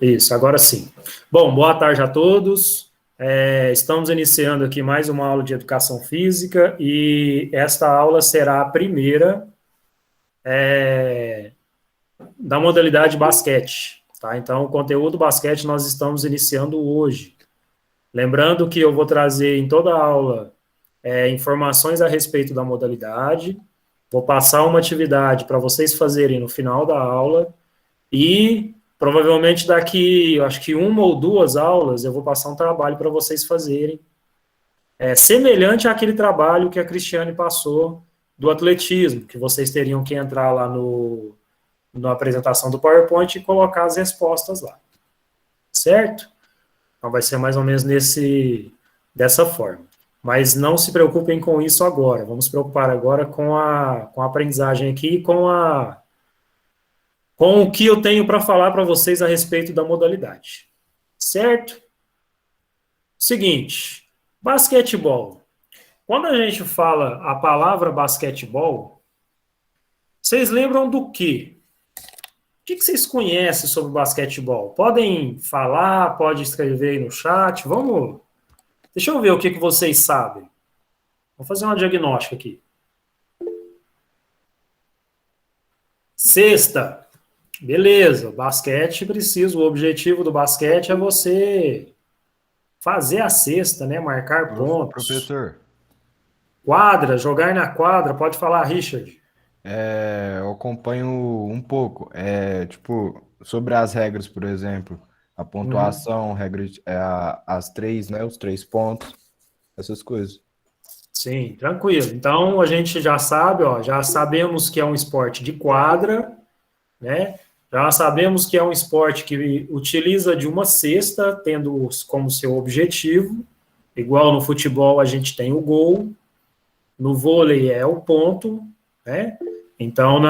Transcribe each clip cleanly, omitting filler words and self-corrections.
Isso, agora sim. Bom, boa tarde a todos. Estamos iniciando aqui mais uma aula de educação física e esta aula será a primeira da modalidade basquete, tá? Então, o conteúdo basquete nós estamos iniciando hoje. Lembrando que eu vou trazer em toda a aula informações a respeito da modalidade, vou passar uma atividade para vocês fazerem no final da aula e provavelmente daqui, eu acho que uma ou duas aulas, eu vou passar um trabalho para vocês fazerem, semelhante àquele trabalho que a Cristiane passou do atletismo, que vocês teriam que entrar lá na apresentação do PowerPoint e colocar as respostas lá. Certo? Então vai ser mais ou menos dessa forma. Mas não se preocupem com isso agora. Vamos se preocupar agora com a aprendizagem aqui, com o que eu tenho para falar para vocês a respeito da modalidade. Certo? Seguinte, basquetebol. Quando a gente fala a palavra basquetebol, vocês lembram do quê? O que vocês conhecem sobre basquetebol? Podem falar, pode escrever aí no chat. Vamos. Deixa eu ver o que vocês sabem. Vou fazer uma diagnóstica aqui. Cesta. Beleza, basquete precisa. O objetivo do basquete é você fazer a cesta, né? Marcar pontos. Professor. Quadra, jogar na quadra. Pode falar, Richard. Eu acompanho um pouco. Tipo, sobre as regras, por exemplo, a pontuação, as três, né? Os 3 pontos, essas coisas. Sim, tranquilo. Então a gente já sabe, já sabemos que é um esporte de quadra, né? Já sabemos que é um esporte que utiliza de uma cesta, tendo como seu objetivo. Igual no futebol a gente tem o gol, no vôlei é o ponto, né? Então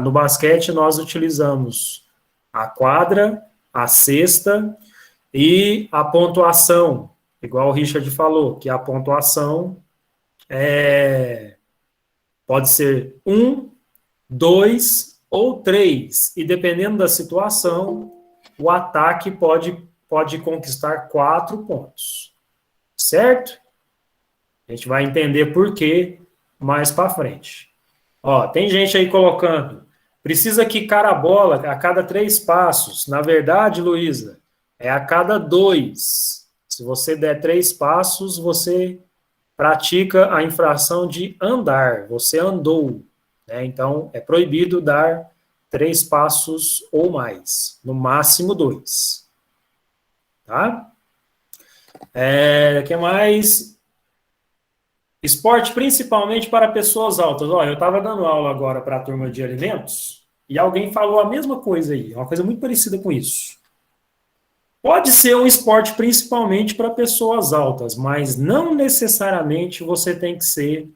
no basquete nós utilizamos a quadra, a cesta e a pontuação, igual o Richard falou, que a pontuação pode ser 1, 2 ou 3, e dependendo da situação, o ataque pode conquistar 4 pontos, certo? A gente vai entender por quê mais para frente. Tem gente aí colocando, precisa quicar a bola a cada 3 passos. Na verdade, Luísa, é a cada 2. Se você der 3 passos, você pratica a infração de andar, você andou, né? Então, é proibido dar 3 passos ou mais, no máximo 2. Tá? Que mais? Esporte principalmente para pessoas altas. Eu estava dando aula agora para a turma de alimentos e alguém falou a mesma coisa aí, uma coisa muito parecida com isso. Pode ser um esporte principalmente para pessoas altas, mas não necessariamente você tem que ser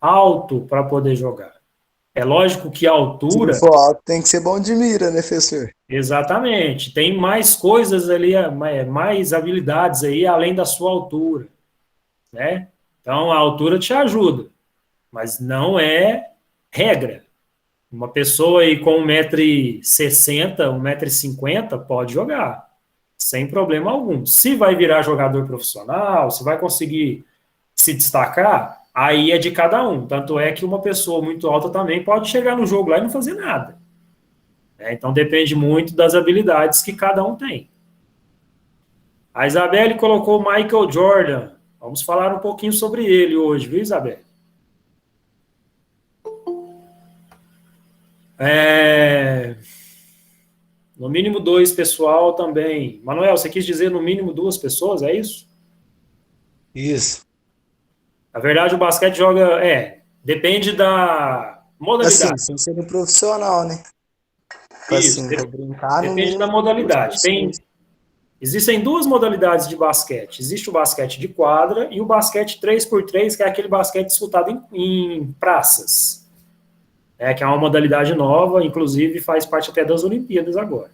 alto para poder jogar. É lógico que a altura... Se for alto, tem que ser bom de mira, né, professor? Exatamente. Tem mais coisas ali, mais habilidades aí, além da sua altura, né? Então, a altura te ajuda, mas não é regra. Uma pessoa aí com 1,60 m, 1,50 m pode jogar, sem problema algum. Se vai virar jogador profissional, se vai conseguir se destacar, aí é de cada um. Tanto é que uma pessoa muito alta também pode chegar no jogo lá e não fazer nada. Então depende muito das habilidades que cada um tem. A Isabelle colocou Michael Jordan. Vamos falar um pouquinho sobre ele hoje, viu, Isabelle? No mínimo 2, pessoal, também. Manuel, você quis dizer no mínimo 2 pessoas, é isso? Isso. Na verdade, o basquete depende da modalidade. Assim, sem ser um profissional, né? Isso, assim, vou brincar no depende da modalidade. Existem 2 modalidades de basquete. Existe o basquete de quadra e o basquete 3x3, que é aquele basquete disputado em praças. Que é uma modalidade nova, inclusive faz parte até das Olimpíadas agora.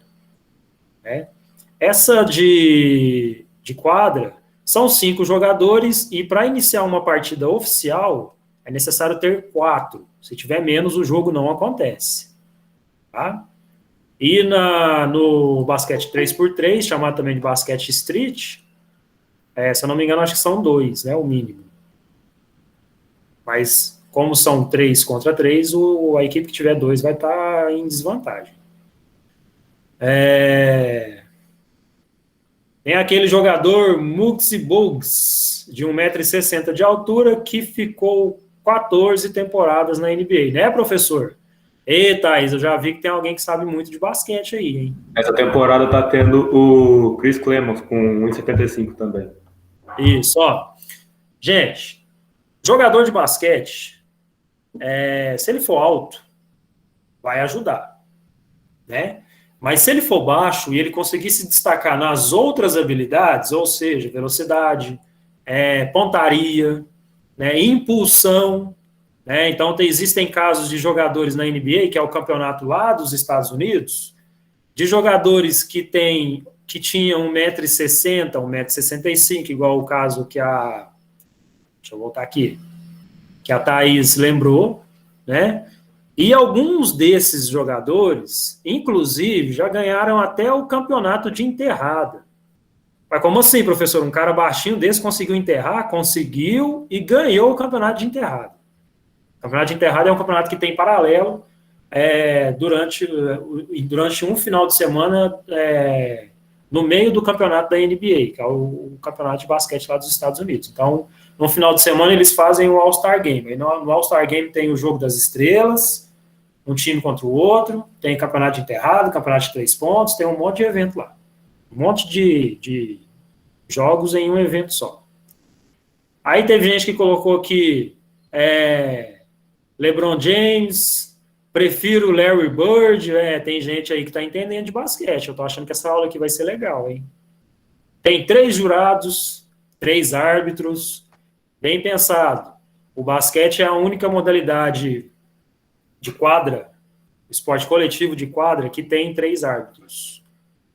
Essa de quadra são 5 jogadores e para iniciar uma partida oficial é necessário ter 4. Se tiver menos, o jogo não acontece. Tá? E no basquete 3x3, chamado também de basquete street, se eu não me engano, acho que são 2, né, o mínimo. Mas, como são 3 contra 3, a equipe que tiver 2 vai estar em desvantagem. Tem aquele jogador Muggsy Bogues, de 1,60 m de altura, que ficou 14 temporadas na NBA, né, professor? Ei, Thaís, eu já vi que tem alguém que sabe muito de basquete aí, hein? Essa temporada tá tendo o Chris Clemons com 1,75 também. Isso, ó. Gente, jogador de basquete, se ele for alto, vai ajudar, né? Mas se ele for baixo e ele conseguir se destacar nas outras habilidades, ou seja, velocidade, pontaria, né, impulsão, né? Então, existem casos de jogadores na NBA, que é o campeonato lá dos Estados Unidos, de jogadores que tinham 1,60 m, 1,65 m, igual o caso que deixa eu voltar aqui, que a Thaís lembrou, né? E alguns desses jogadores, inclusive, já ganharam até o campeonato de enterrada. Mas como assim, professor? Um cara baixinho desse conseguiu enterrar? Conseguiu e ganhou o campeonato de enterrada. O campeonato de enterrada é um campeonato que tem paralelo durante um final de semana no meio do campeonato da NBA, que é o campeonato de basquete lá dos Estados Unidos. Então, no final de semana, eles fazem o All-Star Game. Aí no All-Star Game tem o jogo das estrelas, um time contra o outro, tem campeonato de enterrado, campeonato de 3 pontos, tem um monte de evento lá. Um monte de jogos em um evento só. Aí teve gente que colocou aqui LeBron James, prefiro Larry Bird, tem gente aí que está entendendo de basquete. Eu estou achando que essa aula aqui vai ser legal, hein? Tem 3 jurados, 3 árbitros, bem pensado. O basquete é a única modalidade de quadra, esporte coletivo de quadra, que tem 3 árbitros.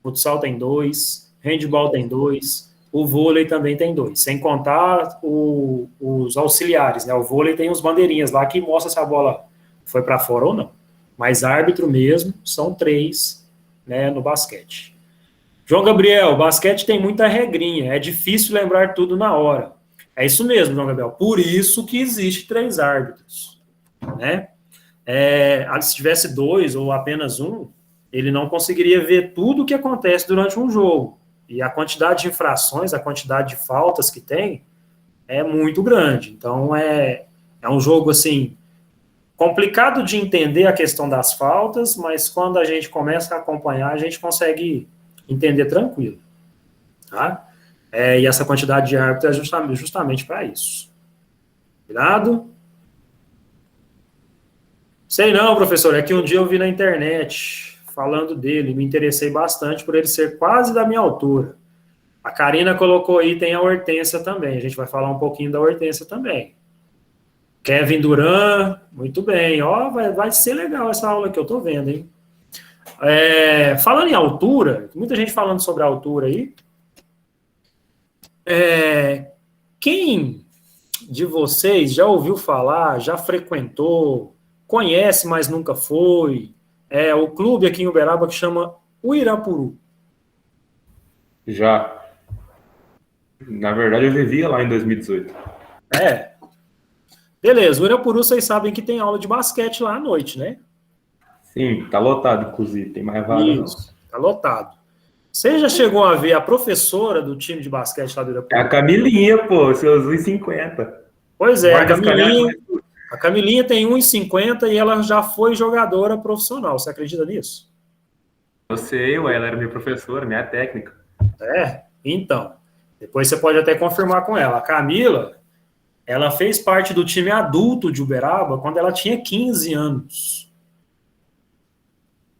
Futsal tem 2, handball tem 2, o vôlei também tem 2, sem contar os auxiliares, né? O vôlei tem os bandeirinhas lá que mostra se a bola foi para fora ou não. Mas árbitro mesmo são 3, né, no basquete. João Gabriel, basquete tem muita regrinha, é difícil lembrar tudo na hora. É isso mesmo, João Gabriel. Por isso que existe 3 árbitros, né? Se tivesse 2 ou apenas 1, ele não conseguiria ver tudo o que acontece durante um jogo. E a quantidade de infrações, a quantidade de faltas que tem é muito grande. Então, é um jogo, assim, complicado de entender a questão das faltas, mas quando a gente começa a acompanhar, a gente consegue entender tranquilo. Tá? E essa quantidade de árbitros é justamente para isso. Cuidado. Sei não, professor, é que um dia eu vi na internet falando dele, me interessei bastante por ele ser quase da minha altura. A Karina colocou aí, tem a Hortência também, a gente vai falar um pouquinho da Hortência também. Kevin Durant, muito bem, ó, vai ser legal essa aula que eu tô vendo, hein? Falando em altura, muita gente falando sobre a altura aí, quem de vocês já ouviu falar, já frequentou, conhece, mas nunca foi, o clube aqui em Uberaba que chama Uirapuru? Já. Na verdade, eu vivia lá em 2018. Beleza, o Uirapuru, vocês sabem que tem aula de basquete lá à noite, né? Sim, tá lotado, inclusive. Tem mais vaga, não. Isso, tá lotado. Você já chegou a ver a professora do time de basquete lá do Uirapuru? É a Camilinha, pô, seus 1,50. Pois é, a Camilinha tem 1,50 e ela já foi jogadora profissional. Você acredita nisso? Eu sei, ela era minha professora, minha técnica. Então, depois você pode até confirmar com ela. A Camila, ela fez parte do time adulto de Uberaba quando ela tinha 15 anos.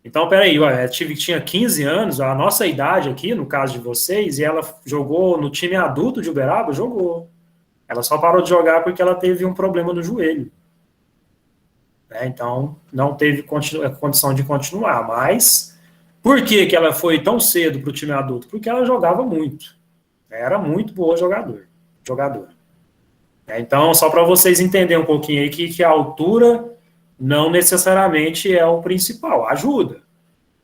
Então, peraí, tinha 15 anos, a nossa idade aqui, no caso de vocês, e ela jogou no time adulto de Uberaba? Jogou. Ela só parou de jogar porque ela teve um problema no joelho. Então, não teve condição de continuar. Mas, por que ela foi tão cedo para o time adulto? Porque ela jogava muito. Era muito boa jogadora. Então, só para vocês entenderem um pouquinho aí que a altura não necessariamente é o principal. Ajuda.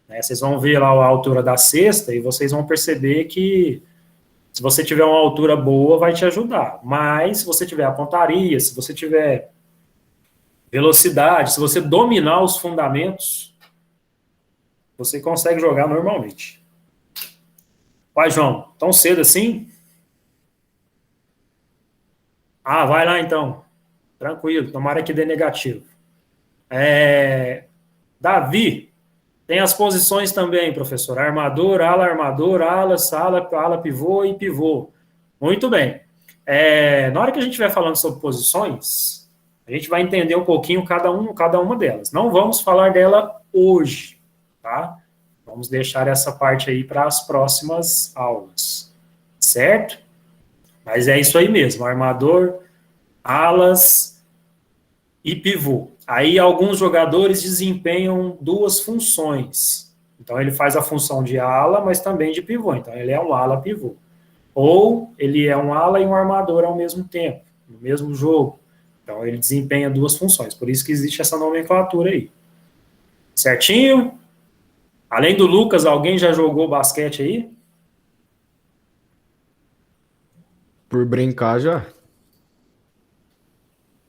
né? Vocês vão ver lá a altura da cesta e vocês vão perceber que se você tiver uma altura boa, vai te ajudar. Mas se você tiver a pontaria, se você tiver velocidade, se você dominar os fundamentos, você consegue jogar normalmente. Vai, João, tão cedo assim? Ah, vai lá então. Tranquilo, tomara que dê negativo. Davi, tem as posições também, professor. Armador, ala, ala, pivô e pivô. Muito bem. Na hora que a gente estiver falando sobre posições, a gente vai entender um pouquinho cada uma delas. Não vamos falar dela hoje, tá? Vamos deixar essa parte aí para as próximas aulas, certo? Mas é isso aí mesmo, armador, alas e pivô. Aí alguns jogadores desempenham duas funções. Então ele faz a função de ala, mas também de pivô. Então ele é um ala pivô. Ou ele é um ala e um armador ao mesmo tempo, no mesmo jogo. Então ele desempenha duas funções. Por isso que existe essa nomenclatura aí. Certinho? Além do Lucas, alguém já jogou basquete aí? Por brincar já.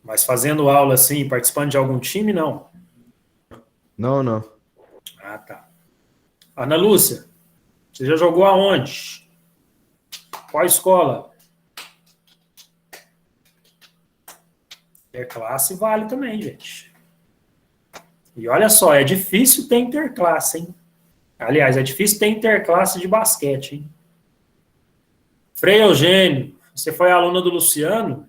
Mas fazendo aula assim, participando de algum time, não? Não. Ah, tá. Ana Lúcia, você já jogou aonde? Qual escola? Interclasse vale também, gente. E olha só, é difícil ter interclasse, hein? Aliás, é difícil ter interclasse de basquete, hein? Frei Eugênio, você foi aluna do Luciano?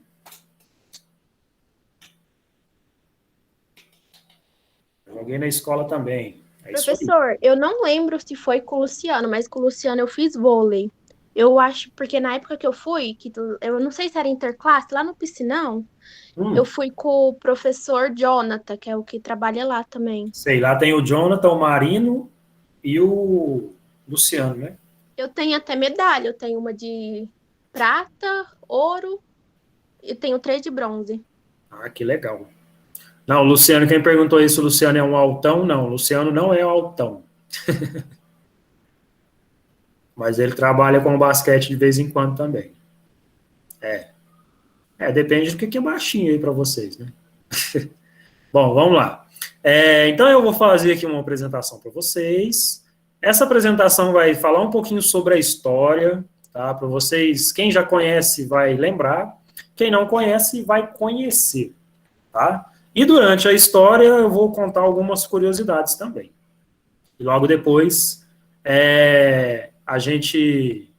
Joguei na escola também. Professor, eu não lembro se foi com o Luciano, mas com o Luciano eu fiz vôlei. Eu acho, porque na época que eu fui, eu não sei se era interclasse, lá no Piscinão, eu fui com o professor Jonathan, que é o que trabalha lá também. Sei, lá tem o Jonathan, o Marino e o Luciano, né? Eu tenho até medalha, eu tenho uma de prata, ouro e tenho 3 de bronze. Ah, que legal. Não, o Luciano, quem perguntou isso, o Luciano é um altão? Não, o Luciano não é altão. Mas ele trabalha com basquete de vez em quando também. Depende do que é baixinho aí para vocês, né? Bom, vamos lá. Então eu vou fazer aqui uma apresentação para vocês. Essa apresentação vai falar um pouquinho sobre a história, tá? Para vocês, quem já conhece vai lembrar, quem não conhece vai conhecer, tá? E durante a história eu vou contar algumas curiosidades também. E logo depois a gente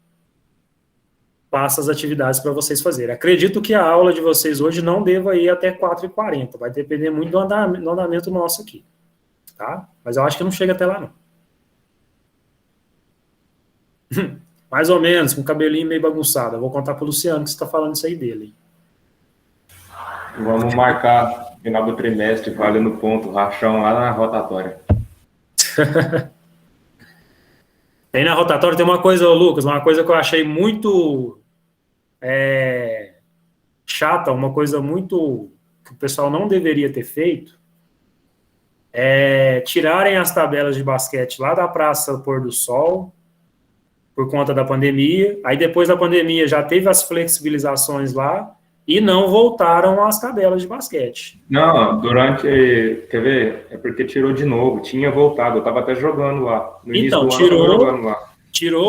passa as atividades para vocês fazerem. Acredito que a aula de vocês hoje não deva ir até 4h40, vai depender muito do andamento nosso aqui, tá? Mas eu acho que não chega até lá, não. Mais ou menos, com o cabelinho meio bagunçado. Eu vou contar para o Luciano que você está falando isso aí dele. Vamos marcar final do trimestre, valendo ponto, rachão lá na rotatória. Tem na rotatória, tem uma coisa, Lucas, uma coisa que eu achei muito chata, uma coisa muito que o pessoal não deveria ter feito, tirarem as tabelas de basquete lá da Praça Pôr do Sol, por conta da pandemia. Aí depois da pandemia já teve as flexibilizações lá, e não voltaram às tabelas de basquete. Não, quer ver? É porque tirou de novo, tinha voltado, eu tava até jogando lá. No início do ano eu tava jogando lá.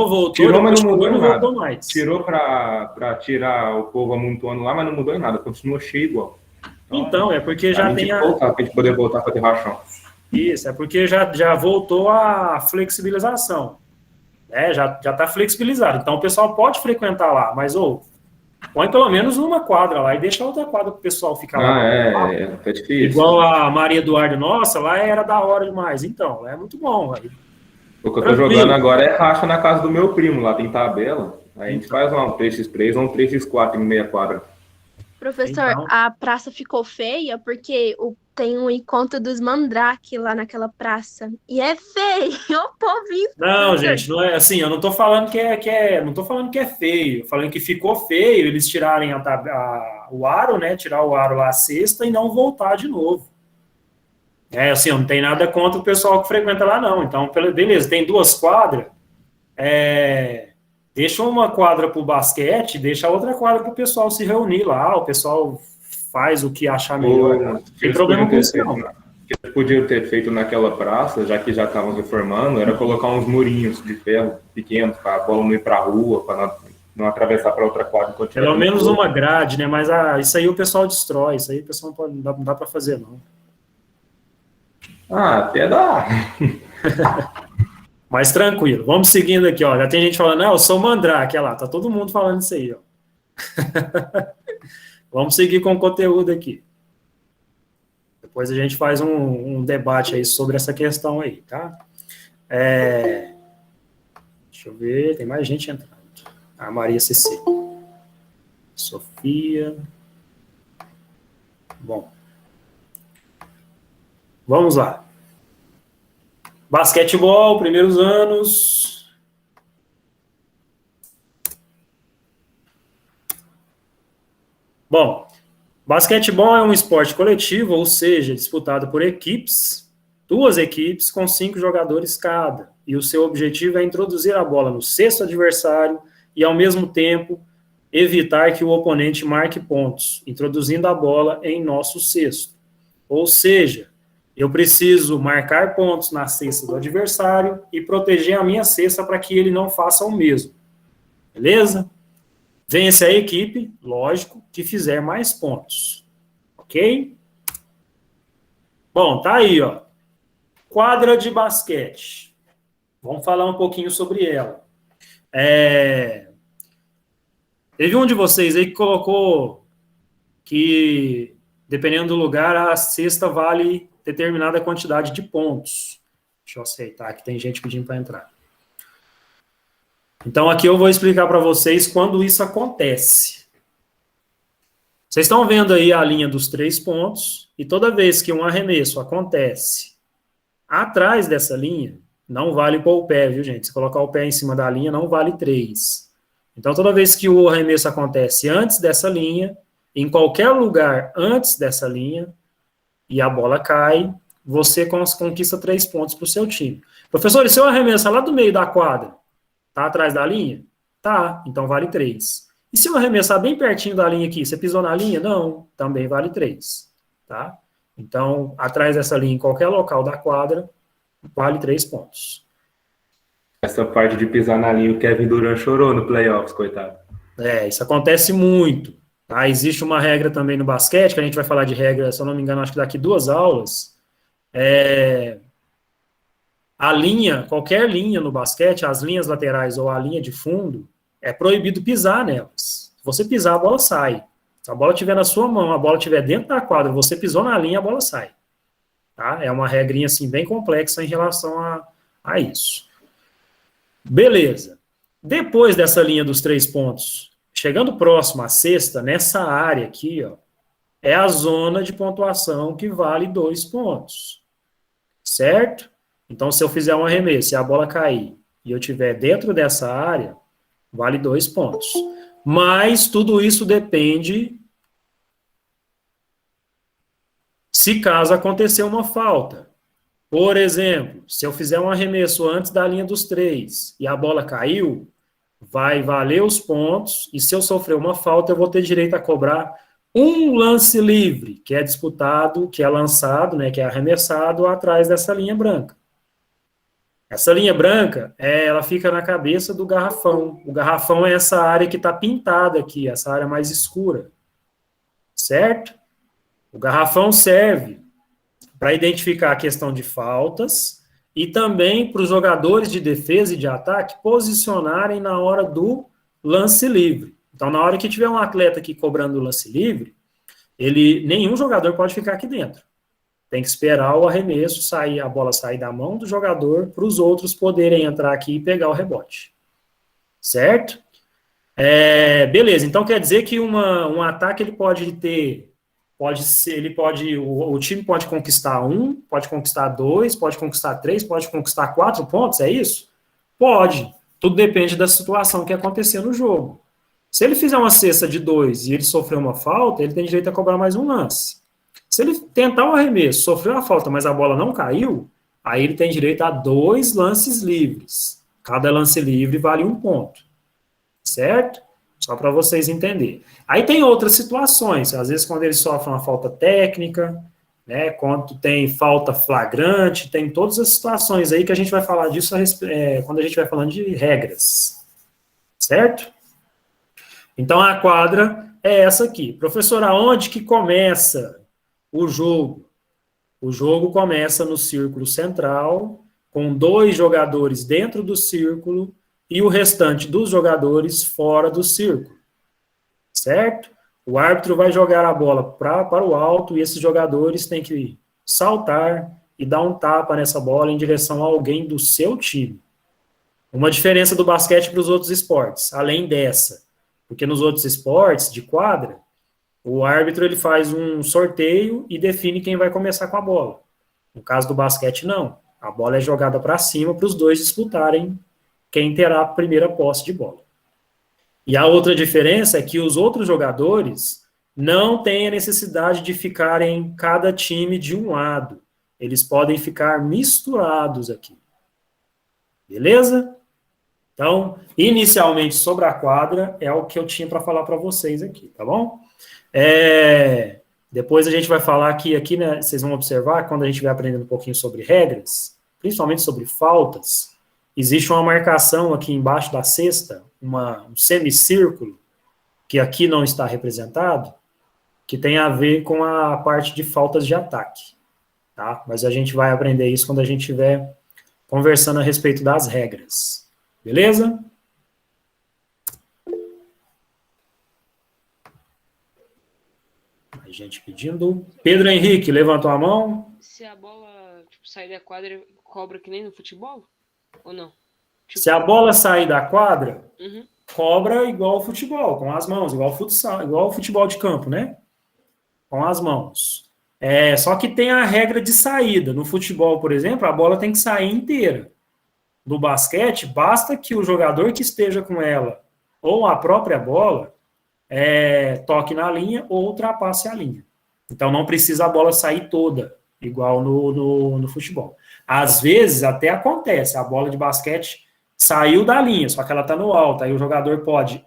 Voltou, mas não mudou nada. Voltou mais. Tirou para tirar o povo amontoando lá, mas não mudou em nada, continua cheio igual. Então, é porque já tem pra gente poder voltar para ter rachão. Isso, é porque já voltou a flexibilização. Já tá flexibilizado. Então o pessoal pode frequentar lá, mas põe pelo menos uma quadra lá e deixa outra quadra para o pessoal ficar lá. É difícil. Igual a Maria Eduardo, nossa, lá era da hora demais. Então, lá é muito bom. Aí. O que eu tô jogando agora é racha na casa do meu primo, lá tem tabela. Aí a gente faz lá um 3x3 ou um 3x4 em meia quadra. Professor, Então, a praça ficou feia porque tem um encontro dos Mandrake lá naquela praça. E é feio, o povinho. Não, gente, não é assim, eu não tô falando não tô falando que é feio, falando que ficou feio eles tirarem o aro, né, tirar o aro lá a cesta e não voltar de novo. Assim, não tem nada contra o pessoal que frequenta lá, não. Então, beleza, tem 2 quadras, deixa uma quadra para o basquete, deixa a outra quadra para o pessoal se reunir lá, o pessoal faz o que achar melhor. Não tem problema com isso, não. O que eles podiam ter feito naquela praça, já que já estavam reformando, era colocar uns murinhos de ferro pequenos para a bola não ir para a rua, para não atravessar para outra quadra. Pelo menos uma grade, né? Mas isso aí o pessoal destrói, isso aí o pessoal não dá para fazer, não. Até dá. Mas tranquilo, vamos seguindo aqui, ó. Já tem gente falando, eu sou mandrake, olha lá, tá todo mundo falando isso aí, ó. Vamos seguir com o conteúdo aqui. Depois a gente faz um debate aí sobre essa questão aí, tá? Deixa eu ver, tem mais gente entrando. A Maria CC. Sofia. Bom. Vamos lá. Basquetebol, primeiros anos. Bom, basquetebol é um esporte coletivo, ou seja, disputado por equipes, 2 equipes com 5 jogadores cada, e o seu objetivo é introduzir a bola no cesto adversário e, ao mesmo tempo, evitar que o oponente marque pontos, introduzindo a bola em nosso cesto. Ou seja, eu preciso marcar pontos na cesta do adversário e proteger a minha cesta para que ele não faça o mesmo. Beleza? Vence a equipe, lógico, que fizer mais pontos. Ok? Bom, tá aí, ó. Quadra de basquete. Vamos falar um pouquinho sobre ela. Teve um de vocês aí que colocou que, dependendo do lugar, a cesta vale determinada quantidade de pontos. Deixa eu aceitar, que tem gente pedindo para entrar. Então, aqui eu vou explicar para vocês quando isso acontece. Vocês estão vendo aí a linha dos 3 pontos, e toda vez que um arremesso acontece atrás dessa linha, não vale pôr o pé, viu, gente? Se colocar o pé em cima da linha, não vale 3. Então, toda vez que o arremesso acontece antes dessa linha, em qualquer lugar antes dessa linha, e a bola cai, você conquista 3 pontos para o seu time. Professor, e se eu arremessar lá do meio da quadra, tá atrás da linha? Tá, então vale 3. E se eu arremessar bem pertinho da linha aqui, você pisou na linha? Não, também vale 3. Tá? Então, atrás dessa linha, em qualquer local da quadra, vale 3 pontos. Essa parte de pisar na linha, o Kevin Durant chorou no playoffs, coitado. Isso acontece muito. Tá? Existe uma regra também no basquete, que a gente vai falar de regra, se eu não me engano, acho que daqui 2 aulas. A linha, qualquer linha no basquete, as linhas laterais ou a linha de fundo, é proibido pisar nelas. Se você pisar, a bola sai. Se a bola estiver na sua mão, a bola estiver dentro da quadra, você pisou na linha, a bola sai. Tá? É uma regrinha assim, bem complexa em relação a isso. Beleza. Depois dessa linha dos 3 pontos, chegando próximo à cesta, nessa área aqui, ó, é a zona de pontuação que vale 2 pontos. Certo? Então, se eu fizer um arremesso e a bola cair e eu estiver dentro dessa área, vale 2 pontos. Mas tudo isso depende se caso acontecer uma falta. Por exemplo, se eu fizer um arremesso antes da linha dos 3 e a bola caiu, vai valer os pontos, e se eu sofrer uma falta, eu vou ter direito a cobrar um lance livre, que é disputado, que é lançado, né, que é arremessado atrás dessa linha branca. Essa linha branca, ela fica na cabeça do garrafão. O garrafão é essa área que está pintada aqui, essa área mais escura. Certo? O garrafão serve para identificar a questão de faltas e também para os jogadores de defesa e de ataque posicionarem na hora do lance livre. Então, na hora que tiver um atleta aqui cobrando o lance livre, nenhum jogador pode ficar aqui dentro. Tem que esperar o arremesso sair, a bola sair da mão do jogador para os outros poderem entrar aqui e pegar o rebote. Certo? Beleza, então quer dizer que um ataque ele pode ter, o time pode conquistar 1, pode conquistar 2, pode conquistar 3, pode conquistar 4 pontos, é isso? Pode. Tudo depende da situação que acontecer no jogo. Se ele fizer uma cesta de 2 e ele sofrer uma falta, ele tem direito a cobrar mais um lance. Se Se ele tentar um arremesso, sofreu a falta, mas a bola não caiu, aí ele tem direito a 2 lances livres. Cada lance livre vale 1 ponto. Certo? Só para vocês entenderem. Aí tem outras situações, às vezes quando ele sofre uma falta técnica, né, quando tem falta flagrante, tem todas as situações aí que a gente vai falar disso quando a gente vai falando de regras. Certo? Então a quadra é essa aqui. Professor, aonde que começa o jogo? O jogo começa no círculo central, com 2 jogadores dentro do círculo e o restante dos jogadores fora do círculo. Certo? O árbitro vai jogar a bola para o alto e esses jogadores têm que saltar e dar um tapa nessa bola em direção a alguém do seu time. Uma diferença do basquete para os outros esportes, além dessa, porque nos outros esportes de quadra, o árbitro ele faz um sorteio e define quem vai começar com a bola. No caso do basquete, não. A bola é jogada para cima para os 2 disputarem quem terá a primeira posse de bola. E a outra diferença é que os outros jogadores não têm a necessidade de ficarem cada time de um lado. Eles podem ficar misturados aqui. Beleza? Então, inicialmente, sobre a quadra, é o que eu tinha para falar para vocês aqui, tá bom? Depois a gente vai falar aqui, né, vocês vão observar, quando a gente vai aprendendo um pouquinho sobre regras, principalmente sobre faltas, existe uma marcação aqui embaixo da cesta, um semicírculo, que aqui não está representado, que tem a ver com a parte de faltas de ataque, tá? Mas a gente vai aprender isso quando a gente estiver conversando a respeito das regras. Beleza? Mais gente pedindo. Pedro Henrique, levantou a mão. Se a bola sair da quadra, cobra que nem no futebol? Ou não? Se a bola sair da quadra, Uhum. cobra igual ao futebol, com as mãos, igual ao futsal, igual ao futebol de campo, né? Com as mãos. Só que tem a regra de saída. No futebol, por exemplo, a bola tem que sair inteira. No basquete, basta que o jogador que esteja com ela, ou a própria bola, toque na linha ou ultrapasse a linha. Então não precisa a bola sair toda, igual no futebol. Às vezes até acontece, a bola de basquete saiu da linha, só que ela está no alto, aí o jogador pode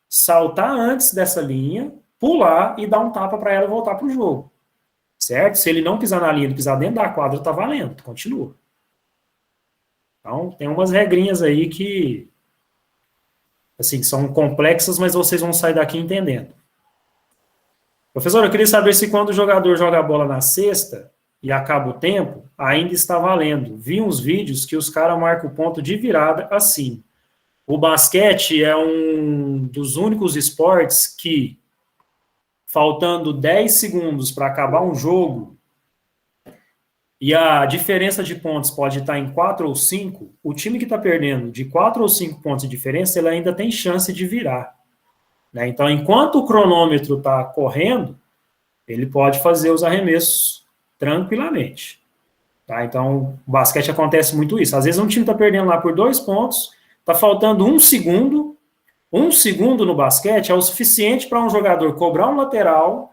saltar antes dessa linha, pular e dar um tapa para ela voltar para o jogo. Certo? Se ele não pisar na linha, ele pisar dentro da quadra, está valendo, continua. Então, tem umas regrinhas aí que, assim, são complexas, mas vocês vão sair daqui entendendo. Professor, eu queria saber se quando o jogador joga a bola na cesta e acaba o tempo, ainda está valendo. Vi uns vídeos que os caras marcam o ponto de virada assim. O basquete é um dos únicos esportes que, faltando 10 segundos para acabar um jogo, e a diferença de pontos pode estar em 4 ou 5, o time que está perdendo de 4 ou 5 pontos de diferença, ele ainda tem chance de virar. Né? Então, enquanto o cronômetro está correndo, ele pode fazer os arremessos tranquilamente. Tá? Então, o basquete acontece muito isso. Às vezes um time está perdendo lá por 2 pontos, está faltando 1 segundo. 1 segundo no basquete é o suficiente para um jogador cobrar um lateral,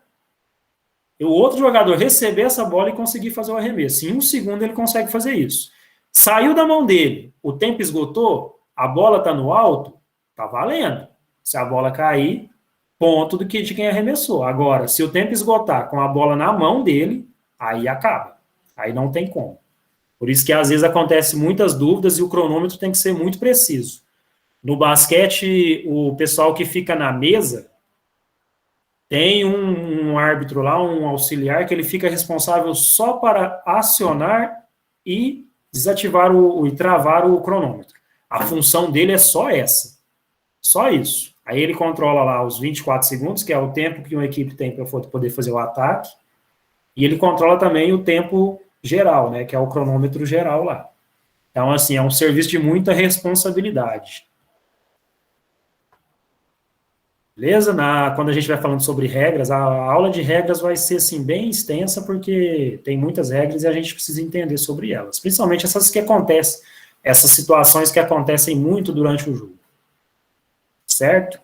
o outro jogador receber essa bola e conseguir fazer o arremesso. Em 1 segundo ele consegue fazer isso. Saiu da mão dele, o tempo esgotou, a bola está no alto, está valendo. Se a bola cair, ponto de quem arremessou. Agora, se o tempo esgotar com a bola na mão dele, aí acaba. Aí não tem como. Por isso que às vezes acontece muitas dúvidas e o cronômetro tem que ser muito preciso. No basquete, o pessoal que fica na mesa, tem um árbitro lá, um auxiliar, que ele fica responsável só para acionar e desativar e travar o cronômetro. A função dele é só essa. Só isso. Aí ele controla lá os 24 segundos, que é o tempo que uma equipe tem para poder fazer o ataque, e ele controla também o tempo geral, né, que é o cronômetro geral lá. Então, assim, é um serviço de muita responsabilidade. Beleza? Quando a gente vai falando sobre regras, a aula de regras vai ser, assim, bem extensa, porque tem muitas regras e a gente precisa entender sobre elas. Principalmente essas que acontecem, essas situações que acontecem muito durante o jogo. Certo?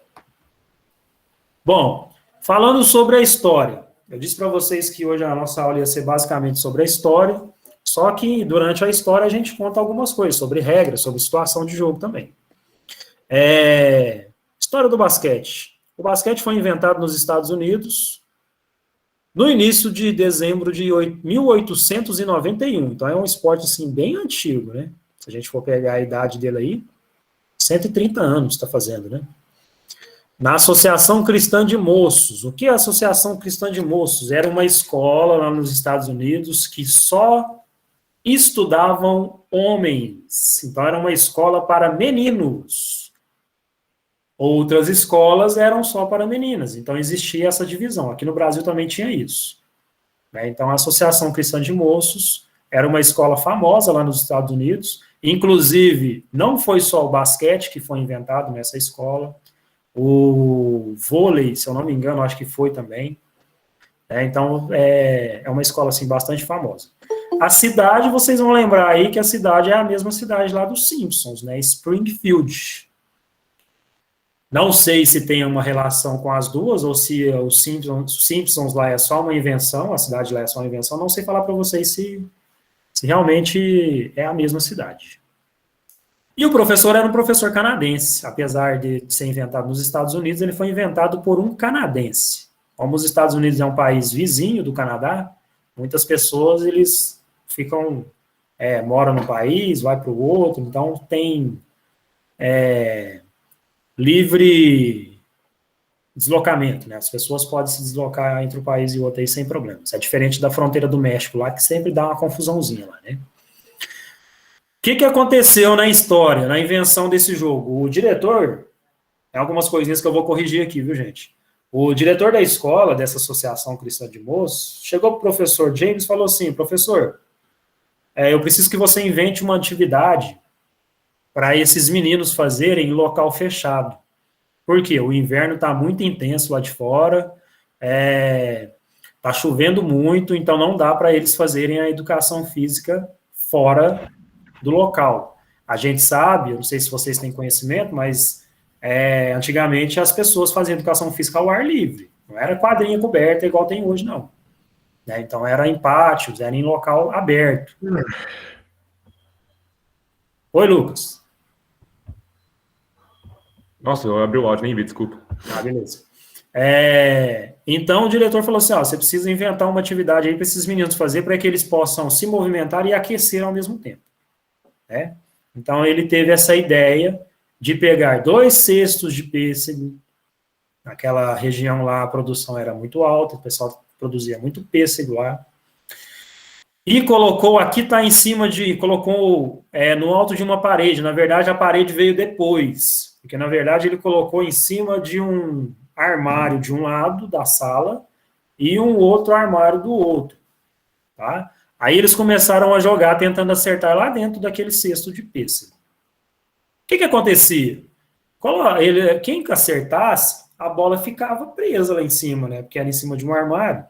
Bom, falando sobre a história. Eu disse para vocês que hoje a nossa aula ia ser basicamente sobre a história, só que durante a história a gente conta algumas coisas sobre regras, sobre situação de jogo também. História do basquete. O basquete foi inventado nos Estados Unidos no início de dezembro de 1891. Então é um esporte assim bem antigo, né? Se a gente for pegar a idade dele aí, 130 anos está fazendo, né? Na Associação Cristã de Moços. O que é a Associação Cristã de Moços? Era uma escola lá nos Estados Unidos que só estudavam homens. Então era uma escola para meninos. Outras escolas eram só para meninas. Então existia essa divisão. Aqui no Brasil também tinha isso. Então a Associação Cristã de Moços era uma escola famosa lá nos Estados Unidos. Inclusive, não foi só o basquete que foi inventado nessa escola. O vôlei, se eu não me engano, acho que foi também. Então, é uma escola, assim, bastante famosa. A cidade, vocês vão lembrar aí que a cidade é a mesma cidade lá dos Simpsons, né? Springfield. Não sei se tem uma relação com as duas, ou se os Simpsons lá é só uma invenção, a cidade lá é só uma invenção. Não sei falar para vocês se realmente é a mesma cidade. E o professor era um professor canadense. Apesar de ser inventado nos Estados Unidos, ele foi inventado por um canadense. Como os Estados Unidos é um país vizinho do Canadá, muitas pessoas, eles ficam, moram no país, vai para o outro, então tem livre deslocamento, né? As pessoas podem se deslocar entre um país e outro aí sem problemas. É diferente da fronteira do México lá, que sempre dá uma confusãozinha lá, né? O que aconteceu na história, na invenção desse jogo? O diretor, tem algumas coisinhas que eu vou corrigir aqui, viu, gente? O diretor da escola, dessa Associação Cristã de Moços, chegou para o professor James e falou assim: professor, eu preciso que você invente uma atividade para esses meninos fazerem em local fechado. Por quê? O inverno está muito intenso lá de fora, está chovendo muito, então não dá para eles fazerem a educação física fora do local. A gente sabe, eu não sei se vocês têm conhecimento, mas antigamente as pessoas faziam educação física ao ar livre, não era quadrinha coberta igual tem hoje, não. Então era em pátios, era em local aberto. Oi, Lucas. Nossa, eu abri o áudio, nem vi, desculpa. Beleza. Então o diretor falou assim: você precisa inventar uma atividade aí para esses meninos fazer, para que eles possam se movimentar e aquecer ao mesmo tempo. Então ele teve essa ideia de pegar 2 cestos de pêssego. Naquela região lá a produção era muito alta, o pessoal produzia muito pêssego lá. E colocou, aqui está em cima colocou no alto de uma parede. Na verdade, a parede veio depois, porque na verdade ele colocou em cima de um armário de um lado da sala e um outro armário do outro, tá? Aí eles começaram a jogar, tentando acertar lá dentro daquele cesto de pêssego. O que acontecia? Quem acertasse, a bola ficava presa lá em cima, né? Porque era em cima de um armário.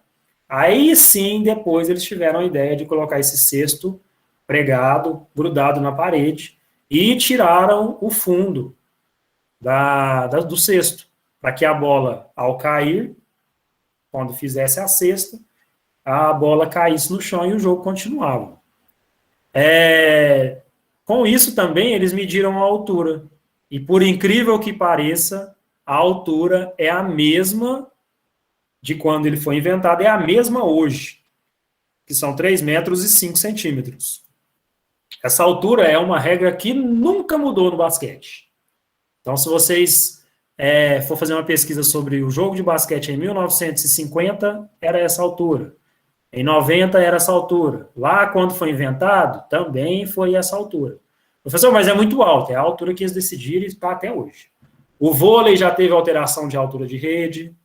Aí sim, depois eles tiveram a ideia de colocar esse cesto pregado, grudado na parede, e tiraram o fundo do cesto, para que a bola, ao cair, quando fizesse a cesta, a bola caísse no chão e o jogo continuava. Com isso também, eles mediram a altura. E por incrível que pareça, a altura é a mesma de quando ele foi inventado, é a mesma hoje, que são 3 metros e 5 centímetros. Essa altura é uma regra que nunca mudou no basquete. Então, se vocês for fazer uma pesquisa sobre o jogo de basquete em 1950, era essa altura. Em 90 era essa altura. Lá, quando foi inventado, também foi essa altura. Professor, mas é muito alto. É a altura que eles decidiram e está até hoje. O vôlei já teve alteração de altura de rede.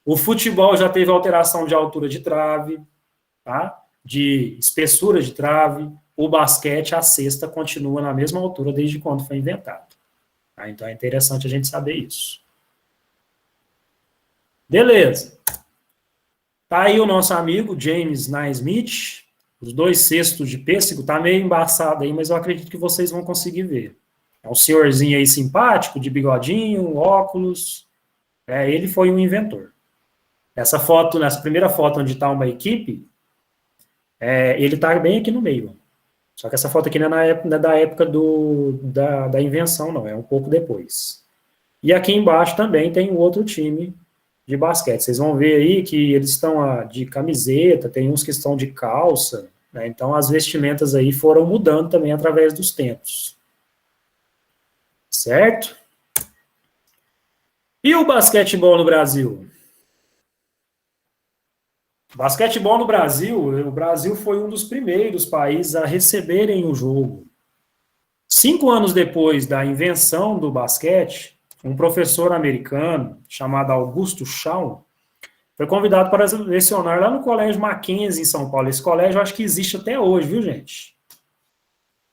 O futebol já teve alteração de altura de trave, tá? De espessura de trave. O basquete, a cesta, continua na mesma altura desde quando foi inventado. Tá? Então é interessante a gente saber isso. Beleza. Tá aí o nosso amigo James Naismith, os 2 cestos de pêssego, tá meio embaçado aí, mas eu acredito que vocês vão conseguir ver. É um senhorzinho aí simpático, de bigodinho, óculos, ele foi um inventor. Essa foto, nessa primeira foto onde está uma equipe, ele está bem aqui no meio. Só que essa foto aqui não é da época da invenção, não. É um pouco depois. E aqui embaixo também tem um outro time de basquete. Vocês vão ver aí que eles estão de camiseta, tem uns que estão de calça, né? Então as vestimentas aí foram mudando também através dos tempos. Certo? E o basquetebol no Brasil? Basquetebol no Brasil, o Brasil foi um dos primeiros países a receberem o jogo. 5 anos depois da invenção do basquete, um professor americano chamado Augusto Shaw foi convidado para lecionar lá no Colégio Mackenzie, em São Paulo. Esse colégio eu acho que existe até hoje, viu, gente?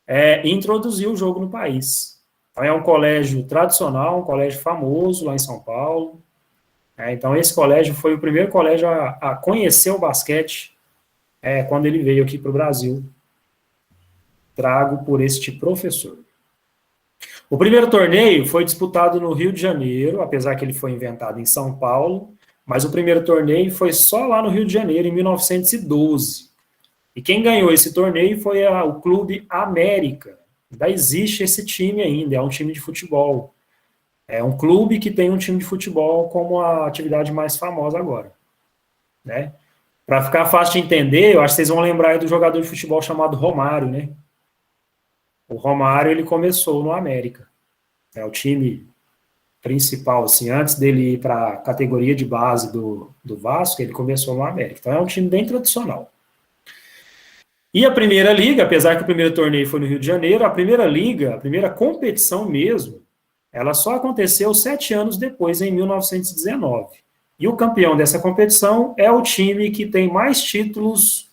E introduziu o jogo no país. Então, é um colégio tradicional, um colégio famoso lá em São Paulo. Então, esse colégio foi o primeiro colégio a conhecer o basquete quando ele veio aqui para o Brasil, trago por este professor. O primeiro torneio foi disputado no Rio de Janeiro, apesar que ele foi inventado em São Paulo, mas o primeiro torneio foi só lá no Rio de Janeiro, em 1912. E quem ganhou esse torneio foi o Clube América. Ainda existe esse time ainda, é um time de futebol. É um clube que tem um time de futebol como a atividade mais famosa agora, né? Para ficar fácil de entender, eu acho que vocês vão lembrar aí do jogador de futebol chamado Romário, né? O Romário, ele começou no América. É o time principal, assim, antes dele ir para a categoria de base do Vasco, ele começou no América. Então é um time bem tradicional. E a primeira liga, apesar que o primeiro torneio foi no Rio de Janeiro, a primeira liga, a primeira competição mesmo, ela só aconteceu 7 anos depois, em 1919. E o campeão dessa competição é o time que tem mais títulos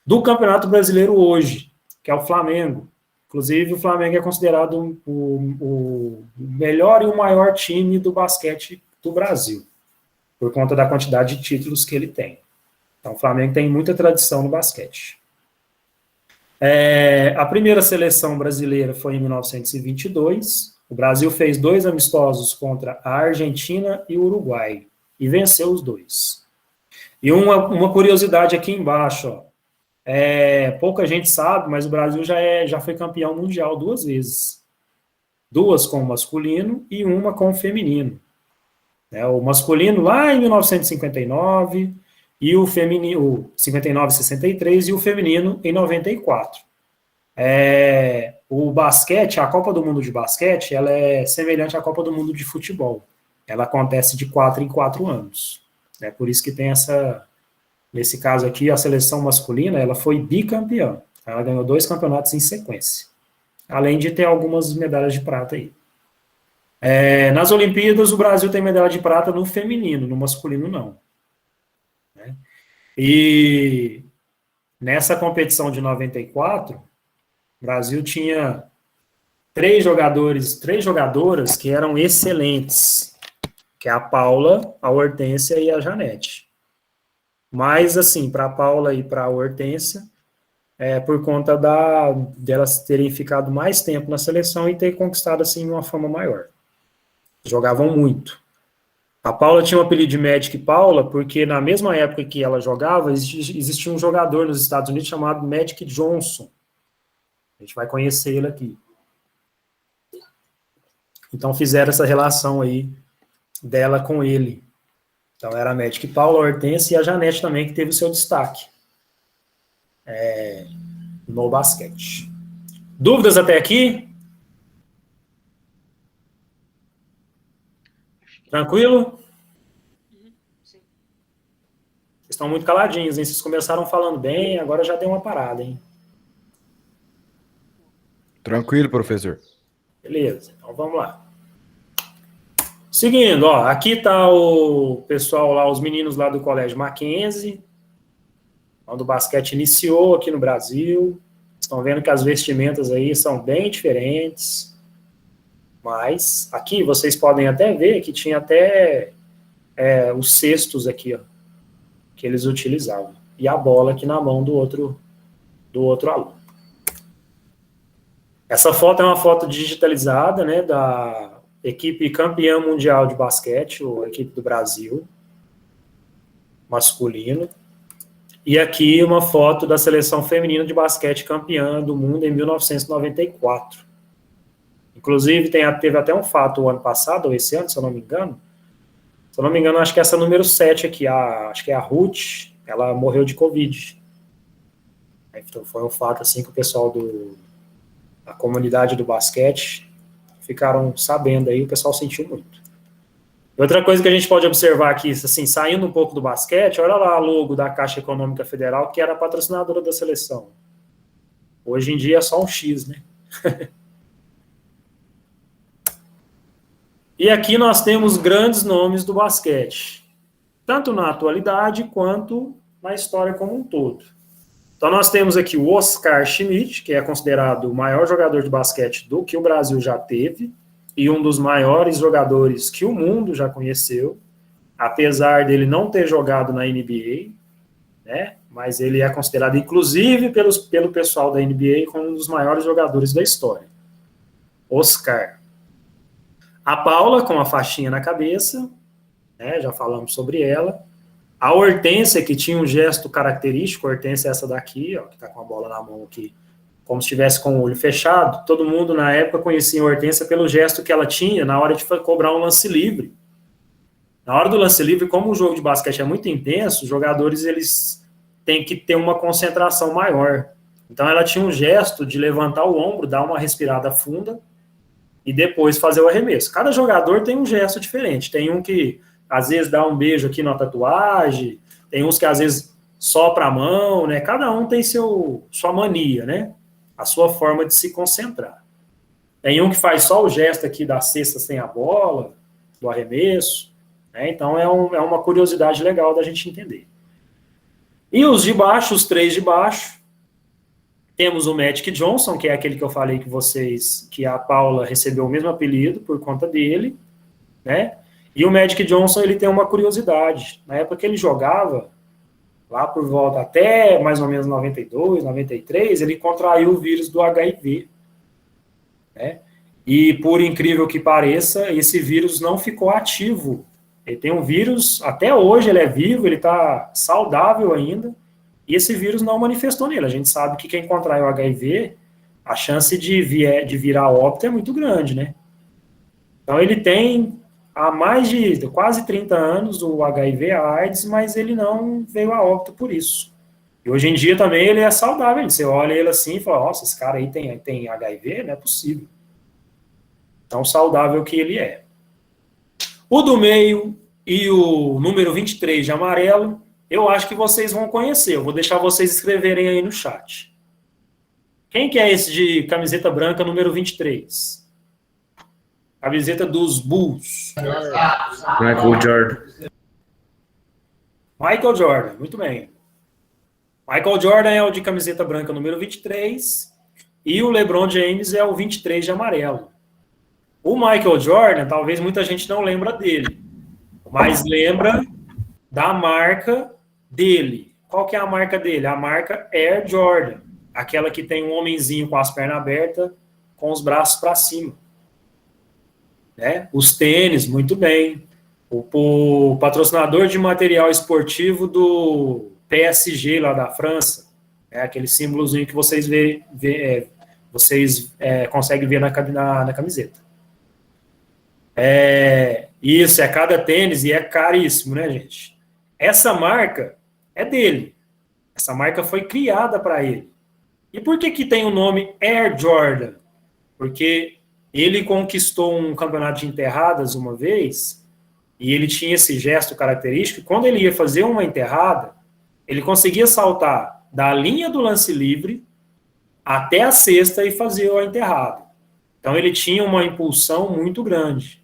do Campeonato Brasileiro hoje, que é o Flamengo. Inclusive, o Flamengo é considerado o melhor e o maior time do basquete do Brasil, por conta da quantidade de títulos que ele tem. Então, o Flamengo tem muita tradição no basquete. A primeira seleção brasileira foi em 1922. O Brasil fez 2 amistosos contra a Argentina e o Uruguai, e venceu os 2. E uma curiosidade aqui embaixo, ó, pouca gente sabe, mas o Brasil já foi campeão mundial 2 vezes. 2 com o masculino e uma com o feminino. O masculino lá em 1959, e o feminino, 59 e 63, e o feminino em 94. O basquete, a Copa do Mundo de basquete, ela é semelhante à Copa do Mundo de futebol. Ela acontece de 4 em 4 anos. Por isso que tem nesse caso aqui, a seleção masculina, ela foi bicampeã. Ela ganhou 2 campeonatos em sequência. Além de ter algumas medalhas de prata aí. Nas Olimpíadas, o Brasil tem medalha de prata no feminino, no masculino não. E nessa competição de 94, o Brasil tinha 3 jogadoras que eram excelentes, que é a Paula, a Hortência e a Janete. Mas, assim, para a Paula e para a Hortência, por conta delas terem ficado mais tempo na seleção e ter conquistado, assim, uma fama maior. Jogavam muito. A Paula tinha o apelido de Magic Paula, porque na mesma época que ela jogava, existia um jogador nos Estados Unidos chamado Magic Johnson. A gente vai conhecer ele aqui. Então fizeram essa relação aí dela com ele. Então era a Magic Paula, a Hortência e a Janete também, que teve o seu destaque no basquete. Dúvidas até aqui? Tranquilo? Sim. Vocês estão muito caladinhos, hein? Vocês começaram falando bem, agora já deu uma parada, hein? Tranquilo, professor. Beleza, então vamos lá. Seguindo, ó, aqui tá o pessoal lá, os meninos lá do Colégio Mackenzie, onde o basquete iniciou aqui no Brasil. Estão vendo que as vestimentas aí são bem diferentes. Mas aqui vocês podem até ver que tinha até os cestos aqui, ó, que eles utilizavam. E a bola aqui na mão do outro aluno. Essa foto é uma foto digitalizada, né, da equipe campeã mundial de basquete, ou a equipe do Brasil. masculino. E aqui uma foto da seleção feminina de basquete campeã do mundo em 1994. Inclusive, teve até um fato o ano passado, ou esse ano, se eu não me engano. Se eu não me engano, acho que essa número 7 aqui, acho que é a Ruth, ela morreu de Covid. Então, foi um fato assim que o pessoal da comunidade do basquete ficaram sabendo aí, o pessoal sentiu muito. Outra coisa que a gente pode observar aqui, assim, saindo um pouco do basquete, olha lá o logo da Caixa Econômica Federal, que era a patrocinadora da seleção. Hoje em dia é só um X, né? E aqui nós temos grandes nomes do basquete, tanto na atualidade quanto na história como um todo. Então nós temos aqui o Oscar Schmidt, que é considerado o maior jogador de basquete do que o Brasil já teve, e um dos maiores jogadores que o mundo já conheceu, apesar dele não ter jogado na NBA, né? Mas ele é considerado, inclusive, pelo pessoal da NBA, como um dos maiores jogadores da história. Oscar. A Paula, com a faixinha na cabeça, né? Já falamos sobre ela. A Hortência, que tinha um gesto característico, a Hortência é essa daqui, ó, que está com a bola na mão aqui, como se estivesse com o olho fechado. Todo mundo, na época, conhecia a Hortência pelo gesto que ela tinha na hora de cobrar um lance livre. Na hora do lance livre, como o jogo de basquete é muito intenso, os jogadores eles têm que ter uma concentração maior. Então, ela tinha um gesto de levantar o ombro, dar uma respirada funda e depois fazer o arremesso. Cada jogador tem um gesto diferente. Tem um que, às vezes, dá um beijo aqui na tatuagem, tem uns que, às vezes, sopra a mão, né? Cada um tem sua mania, né? A sua forma de se concentrar. Tem um que faz só o gesto aqui da cesta sem a bola, do arremesso, né? Então é uma curiosidade legal da gente entender. E os de baixo, os três de baixo, temos o Magic Johnson, que é aquele que eu falei que a Paula recebeu o mesmo apelido por conta dele, né? E o Magic Johnson, ele tem uma curiosidade. Na época que ele jogava, lá por volta até mais ou menos 92, 93, ele contraiu o vírus do HIV, né? E, por incrível que pareça, esse vírus não ficou ativo. Ele tem um vírus, até hoje ele é vivo, ele está saudável ainda, e esse vírus não manifestou nele. A gente sabe que quem contrai o HIV, a chance de virar óbito é muito grande, né? Então ele tem há mais de quase 30 anos o HIV, a AIDS, mas ele não veio a óbito por isso. E hoje em dia também ele é saudável. Você olha ele assim e fala, nossa, esse cara aí tem HIV? Não é possível. Tão saudável que ele é. O do meio e o número 23 de amarelo, eu acho que vocês vão conhecer. Eu vou deixar vocês escreverem aí no chat. Quem que é esse de camiseta branca número 23? Camiseta dos Bulls. Michael Jordan. Michael Jordan, muito bem. Michael Jordan é o de camiseta branca número 23 e o LeBron James é o 23 de amarelo. O Michael Jordan, talvez muita gente não lembra dele, mas lembra da marca dele. Qual que é a marca dele? A marca Air Jordan, aquela que tem um homenzinho com as pernas abertas, com os braços para cima. Né? Os tênis, muito bem. O patrocinador de material esportivo do PSG, lá da França, aquele símbolozinho que vocês conseguem ver na camiseta. Isso, é cada tênis e é caríssimo, né, gente? Essa marca é dele. Essa marca foi criada para ele. E por que tem o nome Air Jordan? Porque ele conquistou um campeonato de enterradas uma vez, e ele tinha esse gesto característico, e quando ele ia fazer uma enterrada, ele conseguia saltar da linha do lance livre até a cesta e fazer a enterrada. Então ele tinha uma impulsão muito grande.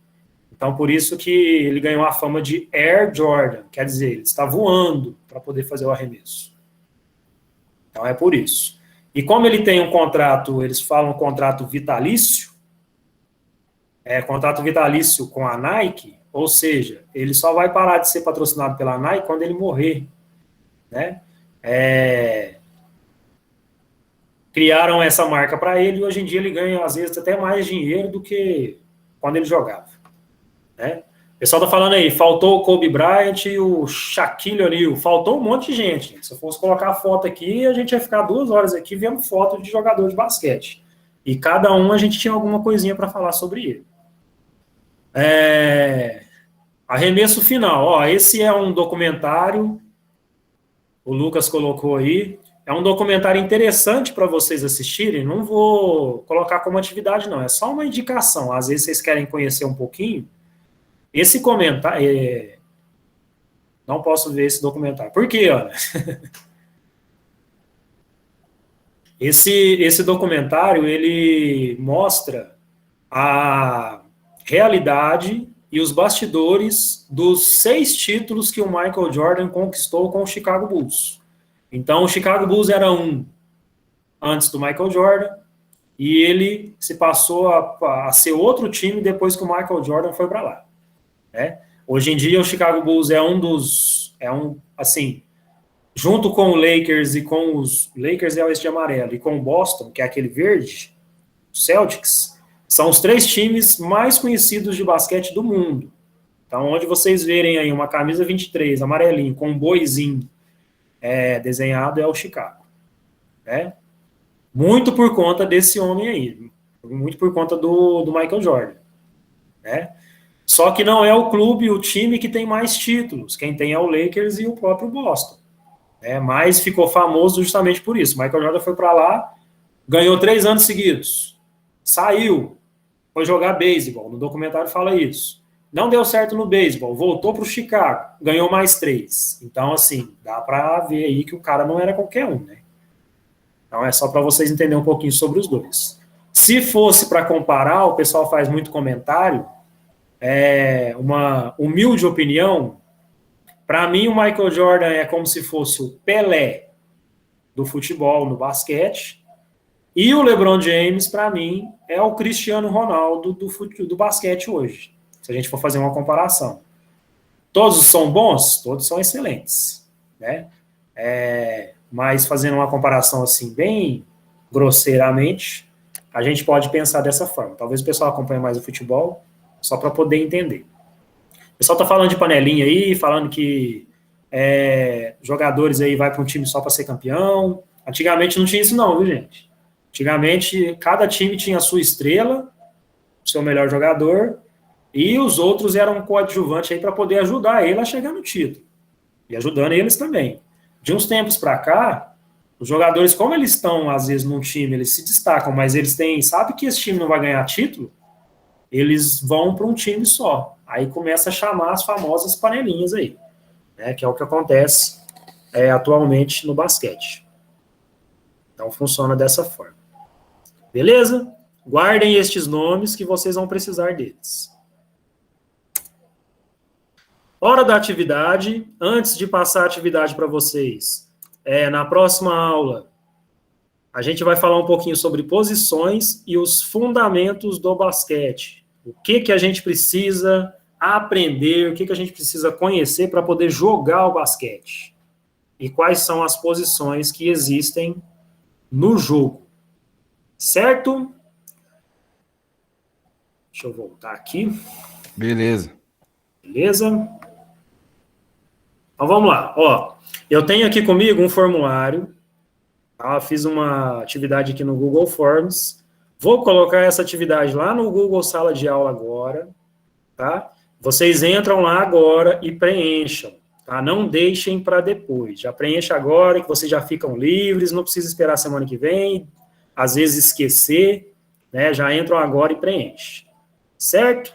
Então por isso que ele ganhou a fama de Air Jordan, quer dizer, ele está voando para poder fazer o arremesso. Então é por isso. E como ele tem um contrato, eles falam contrato vitalício, contrato vitalício com a Nike, ou seja, ele só vai parar de ser patrocinado pela Nike quando ele morrer, né? Criaram essa marca para ele e hoje em dia ele ganha, às vezes, até mais dinheiro do que quando ele jogava, né? O pessoal tá falando aí, faltou o Kobe Bryant e o Shaquille O'Neal. Faltou um monte de gente. Se eu fosse colocar a foto aqui, a gente ia ficar 2 horas aqui vendo foto de jogador de basquete. E cada um a gente tinha alguma coisinha para falar sobre ele. Arremesso final. Ó, esse é um documentário, o Lucas colocou aí. É um documentário interessante para vocês assistirem. Não vou colocar como atividade, não. É só uma indicação. Às vezes vocês querem conhecer um pouquinho. Esse comentário... Não posso ver esse documentário. Por quê? Olha? Esse documentário, ele mostra a realidade e os bastidores dos 6 títulos que o Michael Jordan conquistou com o Chicago Bulls. Então, o Chicago Bulls era antes do Michael Jordan, e ele se passou a ser outro time depois que o Michael Jordan foi para lá. Né? Hoje em dia, o Chicago Bulls assim, junto com o Lakers e com os... Lakers é o esse de amarelo, e com o Boston, que é aquele verde, o Celtics, são os 3 times mais conhecidos de basquete do mundo. Então, onde vocês verem aí uma camisa 23, amarelinho, com um boizinho desenhado, é o Chicago. Né? Muito por conta desse homem aí. Muito por conta do Michael Jordan. Né? Só que não é o clube, o time que tem mais títulos. Quem tem é o Lakers e o próprio Boston. Mas ficou famoso justamente por isso. Michael Jordan foi para lá, ganhou 3 anos seguidos. Saiu, foi jogar beisebol. No documentário fala isso. Não deu certo no beisebol, voltou para o Chicago, ganhou mais 3. Então, assim, dá para ver aí que o cara não era qualquer um, né? Então, é só para vocês entenderem um pouquinho sobre os dois. Se fosse para comparar, o pessoal faz muito comentário, uma humilde opinião, para mim o Michael Jordan é como se fosse o Pelé do futebol no basquete, e o LeBron James, para mim, é o Cristiano Ronaldo do basquete hoje. Se a gente for fazer uma comparação. Todos são bons? Todos são excelentes. Né? Mas fazendo uma comparação assim, bem grosseiramente, a gente pode pensar dessa forma. Talvez o pessoal acompanhe mais o futebol, só para poder entender. O pessoal está falando de panelinha aí, falando que jogadores aí vai para um time só para ser campeão. Antigamente não tinha isso não, viu, gente? Antigamente, cada time tinha a sua estrela, o seu melhor jogador, e os outros eram coadjuvantes aí para poder ajudar ele a chegar no título. E ajudando eles também. De uns tempos para cá, os jogadores, como eles estão, às vezes, num time, eles se destacam, mas eles sabe que esse time não vai ganhar título, eles vão para um time só. Aí começa a chamar as famosas panelinhas aí, né, que é o que acontece atualmente no basquete. Então, funciona dessa forma. Beleza? Guardem estes nomes que vocês vão precisar deles. Hora da atividade. Antes de passar a atividade para vocês, na próxima aula, a gente vai falar um pouquinho sobre posições e os fundamentos do basquete. O que a gente precisa aprender, o que a gente precisa conhecer para poder jogar o basquete. E quais são as posições que existem no jogo. Certo? Deixa eu voltar aqui. Beleza. Beleza? Então vamos lá. Ó, eu tenho aqui comigo um formulário. Tá? Fiz uma atividade aqui no Google Forms. Vou colocar essa atividade lá no Google Sala de Aula agora. Tá? Vocês entram lá agora e preencham. Tá? Não deixem para depois. Já preencha agora, que vocês já ficam livres. Não precisa esperar a semana que vem. Às vezes esquecer. Né? Já entram agora e preenche. Certo?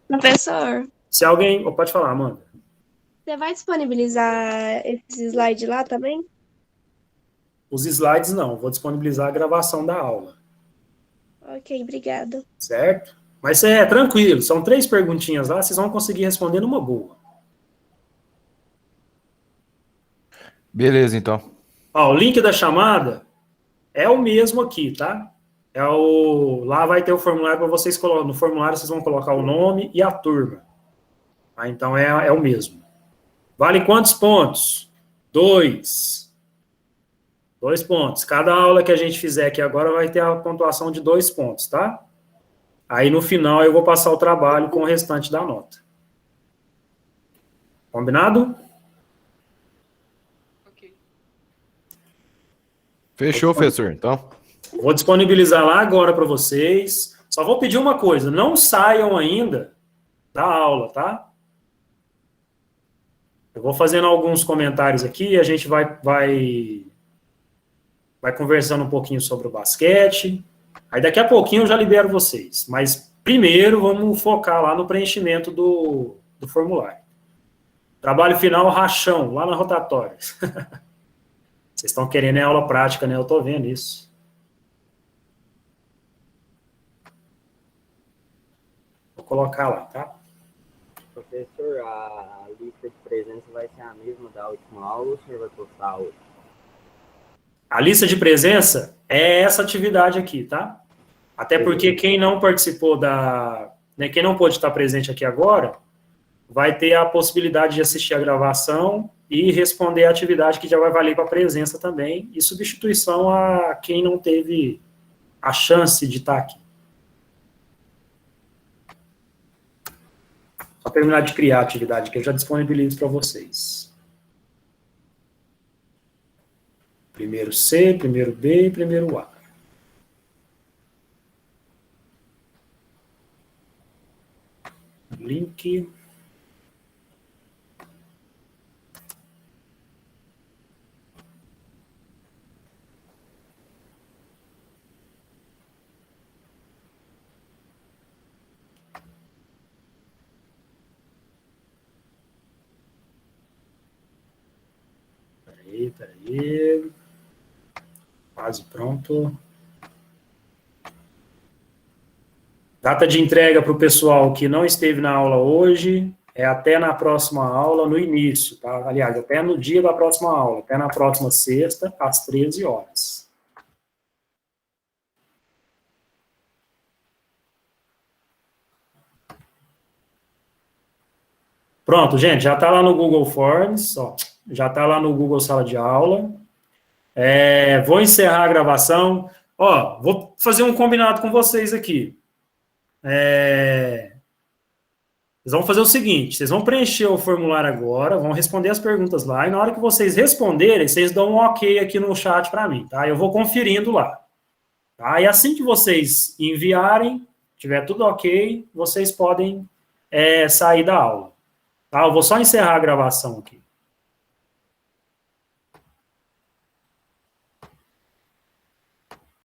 Professor, Se alguém... pode falar, Amanda. você vai disponibilizar esses slides lá também? Os slides não, vou disponibilizar a gravação da aula. Ok, obrigada. Certo? Mas tranquilo, são 3 perguntinhas lá, vocês vão conseguir responder numa boa. Beleza, então. Ó, o link da chamada é o mesmo aqui, tá? Lá vai ter o formulário para vocês colocar. No formulário vocês vão colocar o nome e a turma. Tá? Então é o mesmo. Vale quantos pontos? 2. 2 pontos. Cada aula que a gente fizer aqui agora vai ter a pontuação de 2 pontos, tá? Aí no final eu vou passar o trabalho com o restante da nota. Combinado? Ok. Fechou, professor, então. Vou disponibilizar lá agora para vocês. Só vou pedir uma coisa, não saiam ainda da aula, tá? Eu vou fazendo alguns comentários aqui, a gente vai conversando um pouquinho sobre o basquete. Aí daqui a pouquinho eu já libero vocês. Mas primeiro vamos focar lá no preenchimento do formulário. Trabalho final, rachão, lá na rotatória. Vocês estão querendo aula prática, né? Eu tô vendo isso. Vou colocar lá, tá? Professor, a lista de presença vai ser a mesma da última aula ou o senhor vai postar outra? A lista de presença é essa atividade aqui, tá? Até porque quem não participou quem não pôde estar presente aqui agora, vai ter a possibilidade de assistir a gravação e responder a atividade que já vai valer para a presença também, e substituição a quem não teve a chance de estar aqui. Só terminar de criar a atividade que eu já disponibilizo para vocês. Primeiro C, primeiro B e primeiro A. Link. Peraí. Quase pronto. Data de entrega para o pessoal que não esteve na aula hoje é até na próxima aula, no início, tá? Aliás, até no dia da próxima aula, até na próxima sexta, às 13 horas. Pronto, gente, já está lá no Google Forms, ó, já está lá no Google Sala de Aula. Vou encerrar a gravação. Ó, vou fazer um combinado com vocês aqui. Vocês vão fazer o seguinte, vocês vão preencher o formulário agora, vão responder as perguntas lá, e na hora que vocês responderem, vocês dão um ok aqui no chat para mim, tá? Eu vou conferindo lá. Tá? E assim que vocês enviarem, tiver tudo ok, vocês podem sair da aula. Tá? Eu vou só encerrar a gravação aqui.